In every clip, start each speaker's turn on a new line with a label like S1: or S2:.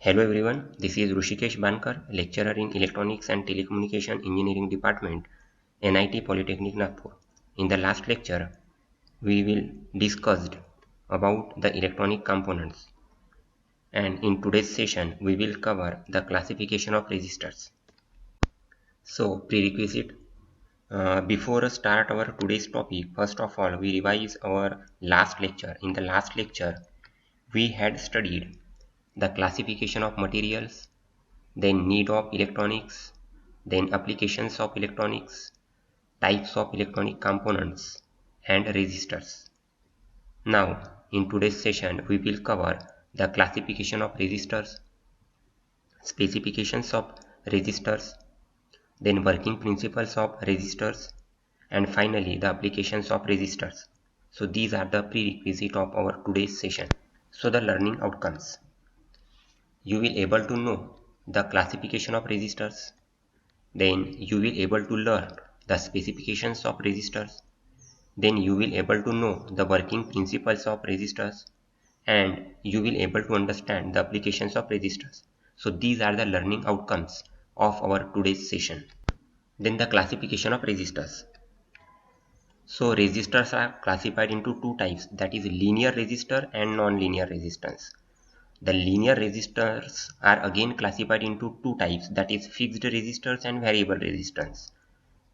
S1: Hello everyone, this is Rushikesh Bankar, lecturer in Electronics and Telecommunication Engineering Department, NIT Polytechnic Nagpur. In the last lecture, we will discussed about the electronic components, and in today's session, we will cover the classification of resistors. So, prerequisite. Before start our today's topic, first of all, we revise our last lecture. In the last lecture, we had studied the classification of materials, then need of electronics, then applications of electronics, types of electronic components, and resistors. Now, in today's session, we will cover the classification of resistors, specifications of resistors, then working principles of resistors, and finally the applications of resistors. So these are the prerequisite of our today's session. So the learning outcomes. You will able to know the classification of resistors, then you will able to learn the specifications of resistors, then you will able to know the working principles of resistors, and you will able to understand the applications of resistors. So these are the learning outcomes of our today's session. Then the classification of resistors. So resistors are classified into two types, that is linear resistor and non-linear resistance. The linear resistors are again classified into two types, that is fixed resistors and variable resistance,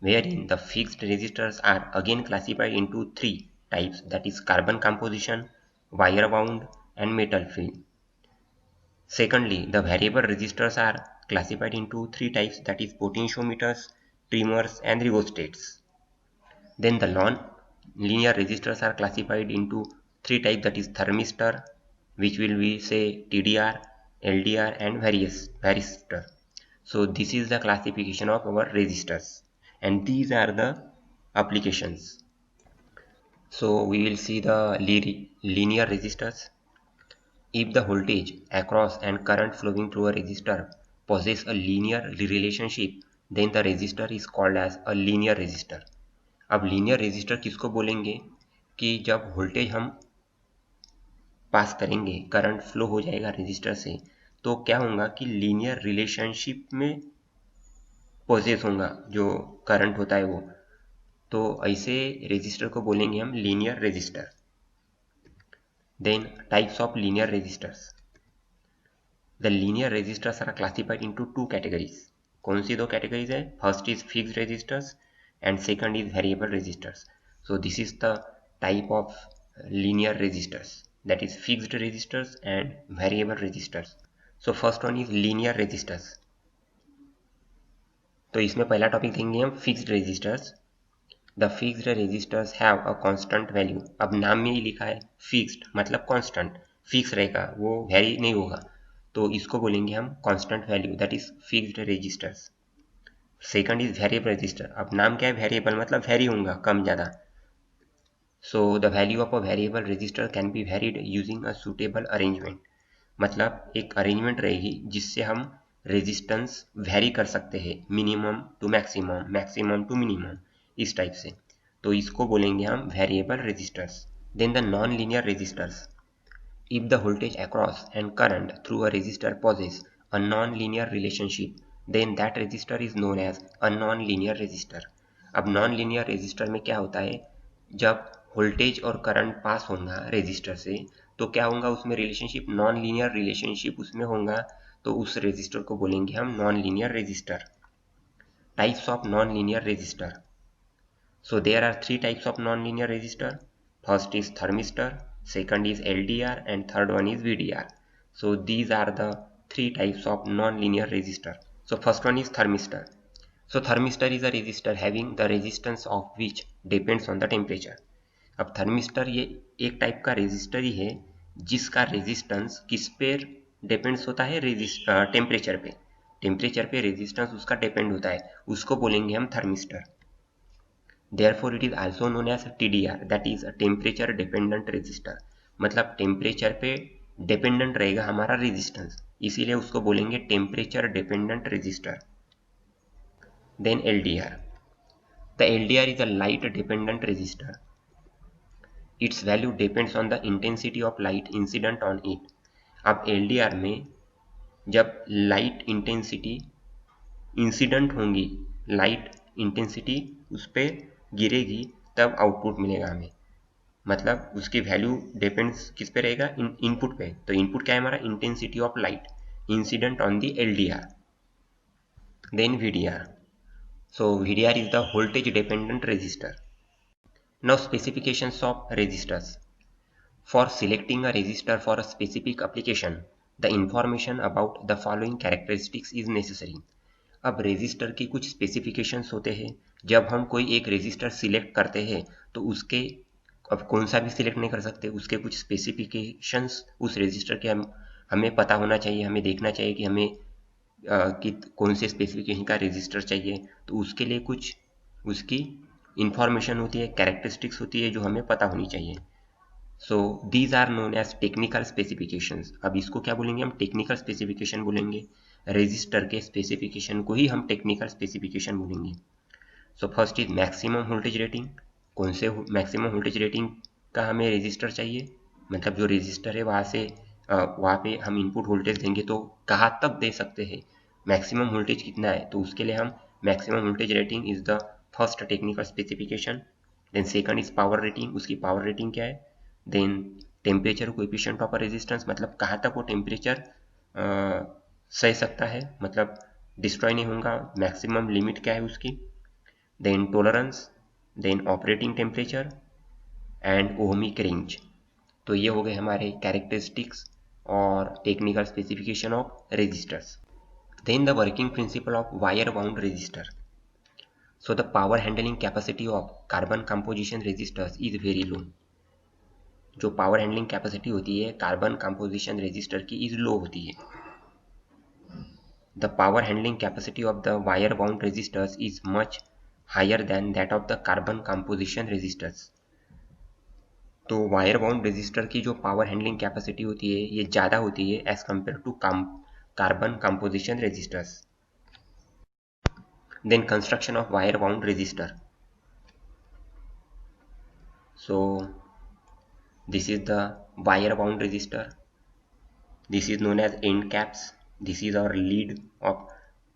S1: wherein the fixed resistors are again classified into three types, that is carbon composition, wire wound, and metal field. Secondly, the variable resistors are classified into three types, that is potentiometers, trimmers, and rheostats. Then the non-linear resistors are classified into three types, that is thermistor, which will be say TDR, LDR, and varistor. So this is the classification of our resistors, and these are the applications. So we will see the linear resistors. If the voltage across and current flowing through a resistor possess a linear relationship, then the resistor is called as a linear resistor. अब linear resistor किसको बोलेंगे कि जब voltage हम पास करेंगे, current flow हो जाएगा resistor से, तो क्या होगा कि लीनियर रिलेशनशिप में पोजेस होगा जो करंट होता है वो, तो ऐसे रेजिस्टर को बोलेंगे हम linear resistor. Then types of linear resistors. The linear resistors are classified into two categories. कौन सी दो कैटेगरीज है? First is fixed resistors and second is variable resistors. So this is the type of linear resistors, that is fixed resistors and variable resistors. So first one is linear resistors. तो इसमें पहला topic देंगे हम fixed resistors. The fixed resistors have a constant value. अब नाम में ही लिखा है फिक्स्ड, मतलब कांस्टेंट, फिक्स रहेगा, वो वेरी नहीं होगा, तो इसको बोलेंगे हम constant value, that is fixed resistors. Second is variable resistor. अब नाम क्या है? वेरिएबल, मतलब वेरी होगा, कम ज़्यादा. So the value of a variable resistor can be varied using a suitable arrangement. मतलब एक अरेंजमेंट रहेगी जिससे हम रेजिस्टेंस वेरी कर सकते हैं, minimum to maximum, maximum to minimum, इस टाइप से. तो इसको बोलेंगे हम variable resistors. Then the non linear resistors. If the voltage across and current through a resistor poses a non linear relationship, then that resistor is known as a non-linear resistor. अब non-linear resistor में क्या होता है? जब voltage और current pass होगा resistor से, तो क्या होगा उसमें रिलेशनशिप, नॉन लीनियर रिलेशनशिप उसमें होगा, तो उस रेजिस्टर को बोलेंगे हम non linear resistor. Types of non linear resistor. So there are three types of non linear resistor. First is thermistor, second is LDR, and third one is VDR. So these are the three types of non-linear resistor. So first one is thermistor. So thermistor is a resistor having the resistance of which depends on the temperature. अब thermistor ये एक type का resistor ही है जिसका resistance किस पे depends होता है? टेम्परेचर पे. टेम्परेचर पे रेजिस्टेंस उसका डिपेंड होता है, उसको बोलेंगे हम thermistor. Therefore it is also known as TDR, that is a temperature dependent resistor. मतलब टेम्परेचर पे डिपेंडेंट रहेगा हमारा रेजिस्टेंस, इसीलिए उसको बोलेंगे temperature dependent resistor. Then LDR. The LDR is a light dependent resistor. Its value depends on the intensity of light incident on it. अब LDR में जब लाइट इंटेंसिटी इंसिडेंट होंगी, लाइट इंटेंसिटी उस पर गिरेगी तब आउटपुट मिलेगा हमें। मतलब उसकी वैल्यू डिपेंड्स किस पे रहेगा, इनपुट पे। तो इनपुट क्या है हमारा, intensity of light incident on the LDR, then VDR। So VDR is the voltage dependent resistor. Now specifications of resistors. For selecting a resistor for a specific application, the information about the following characteristics is necessary. अब resistor की कुछ specifications होते हैं। जब हम कोई एक resistor select करते हैं तो उसके, अब कौन सा भी सिलेक्ट नहीं कर सकते, उसके कुछ स्पेसिफिकेशंस उस रेजिस्टर के हमें पता होना चाहिए। हमें देखना चाहिए कि हमें कि कौन से स्पेसिफिकेशन का रेजिस्टर चाहिए। तो उसके लिए कुछ उसकी इंफॉर्मेशन होती है, कैरेक्टरिस्टिक्स होती है जो हमें पता होनी चाहिए। So these are known as technical specifications. अब इसको क्या बोलेंगे हम, टेक्निकल स्पेसिफिकेशन बोलेंगे। रजिस्टर के स्पेसिफिकेशन को ही हम टेक्निकल स्पेसिफिकेशन बोलेंगे। So first is maximum voltage rating. कौन से मैक्सिमम वोल्टेज रेटिंग का हमें रजिस्टर चाहिए, मतलब जो रजिस्टर है वहाँ पे हम इनपुट वोल्टेज देंगे तो कहाँ तक दे सकते हैं, मैक्सिमम वोल्टेज कितना है, तो उसके लिए हम maximum voltage rating is the first technical specification. Then second is power rating, उसकी पावर रेटिंग क्या है। Then temperature coefficient of resistance, मतलब कहाँ तक वो टेम्परेचर सह सकता है, मतलब डिस्ट्रॉय नहीं होगा, मैक्सिमम लिमिट क्या है उसकी। Then tolerance, then operating temperature and ohmic range. तो ये हो गए हमारे कैरेक्टरिस्टिक्स और technical specification of resistors. Then the working principle of wire bound resistor. So the power handling capacity of carbon composition resistors is very low. जो power handling capacity होती है carbon composition resistor की is low होती है। The power handling capacity of the wire bound resistors is much higher then that of the carbon composition resistors. तो wire bound resistor की जो power handling capacity होती है ये ज़्यादा होती है as compare to carbon composition resistors. Then construction of wire bound resistor. So this is the wire bound resistor. This is known as end caps. This is our lead of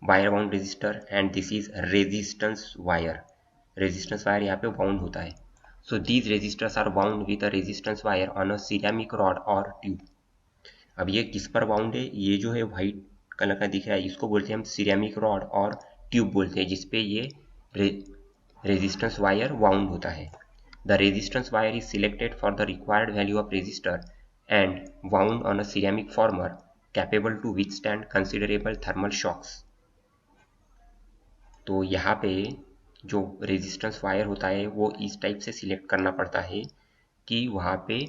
S1: wire bound resistor and this is resistance wire. Resistance wire यहाँ पे wound होता है. So these resistors are wound with a resistance wire on a ceramic rod or tube. अब ये किस पर wound है, ये जो है white कलर का दिख रहा है इसको बोलते हैं हम ceramic rod और tube बोलते हैं, जिसपे ये resistance wire wound होता है. The resistance wire is selected for the required value of resistor and wound on a ceramic former capable to withstand considerable thermal shocks. तो यहाँ पे जो रेजिस्टेंस वायर होता है वो इस टाइप से सिलेक्ट करना पड़ता है कि वहाँ पे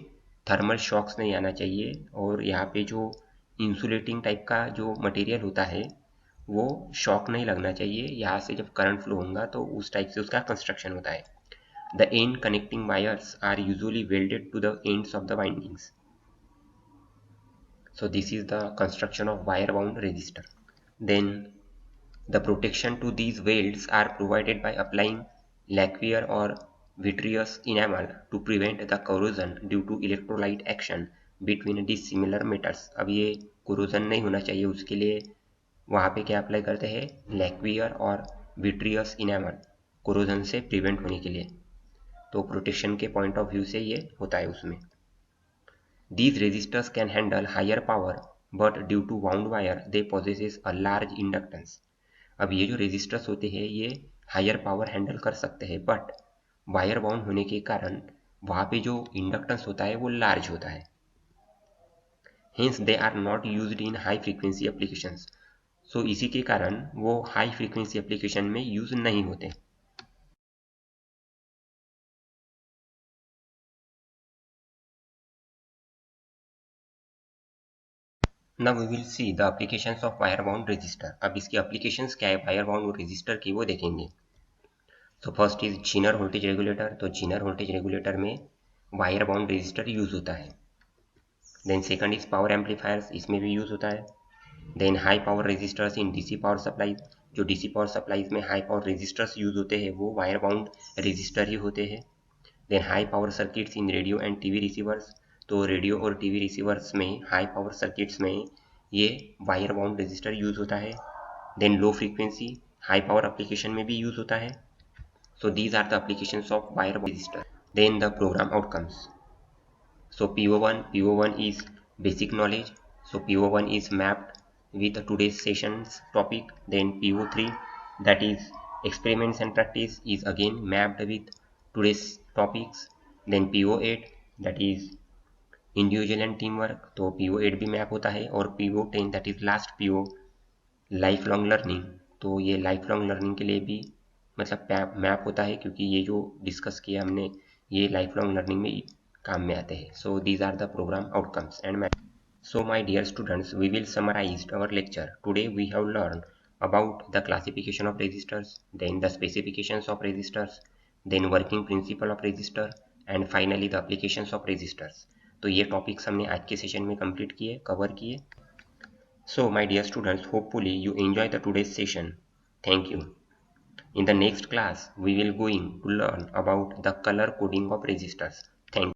S1: थर्मल शॉक्स नहीं आना चाहिए और यहाँ पे जो इंसुलेटिंग टाइप का जो मटेरियल होता है वो शॉक नहीं लगना चाहिए। यहाँ से जब करंट फ्लो होगा तो उस टाइप से उसका कंस्ट्रक्शन होता है। The end connecting wires are usually welded to the ends of the windings. So this is the construction of wire wound resistor. Then the protection to these welds are provided by applying lacquer or vitreous enamel to prevent the corrosion due to electrolyte action between dissimilar metals. अब ये corrosion नहीं होना चाहिए, उसके लिए वहाँ पे क्या अप्लाई करते हैं, lacquer और vitreous enamel, corrosion से prevent होने के लिए। तो प्रोटेक्शन के पॉइंट ऑफ व्यू से ये होता है उसमें। These resistors can handle higher power but due to wound wire they possesses a large inductance. अब ये जो रेजिस्टर्स होते हैं ये हायर पावर हैंडल कर सकते हैं बट वायर बाउंड होने के कारण वहाँ पे जो इंडक्टेंस होता है वो लार्ज होता है। Hence they are not used in high frequency applications. So इसी के कारण वो हाई फ्रीक्वेंसी एप्लीकेशन में यूज नहीं होते। Now we will see the applications of wire bound resistor. अब इसकी applications क्या है वायर बाउंड रेजिस्टर की वो देखेंगे। तो first is zener voltage regulator. तो जीनर वोल्टेज रेगुलेटर में वायर बाउंड रेजिस्टर यूज होता है। Then second is power amplifiers, इसमें भी यूज होता है। Then high power resistors in DC power supplies, जो डीसी पावर सप्लाईज में हाई पावर रेजिस्टर्स यूज होते हैं वो वायर बाउंड रेजिस्टर ही होते हैं। Then high power circuits in radio and TV receivers, तो रेडियो और टीवी रिसीवर्स में हाई पावर सर्किट्स में ये वायर बाउंड रजिस्टर यूज होता है। Then low frequency high power application में भी यूज होता है। So these are the applications of wire bound resistor. Then the program outcomes. So PO1 is basic knowledge. So PO1 is mapped with today's session's topic. Then PO3, that is experiments and practice, is again mapped with today's topics. Then PO8, that is individual and teamwork, तो PO8 भी map होता है। और PO10, that is last PO, life long learning, तो ये life long learning के लिए भी मतलब मैप होता है, क्योंकि ये जो डिस्कस किया हमने ये लाइफ लॉन्ग लर्निंग में काम में आते हैं। So these are the program outcomes and map. So my dear students, we will summarize our lecture. Today we have learned about the classification of resistors, then the specifications of resistors, then working principle of resistor, and finally the applications of resistors. तो ये topics हमने आज के session में complete किए, cover किए। So my dear students, hopefully you enjoy the today's session. Thank you. In the next class, we will going to learn about the color coding of resistors.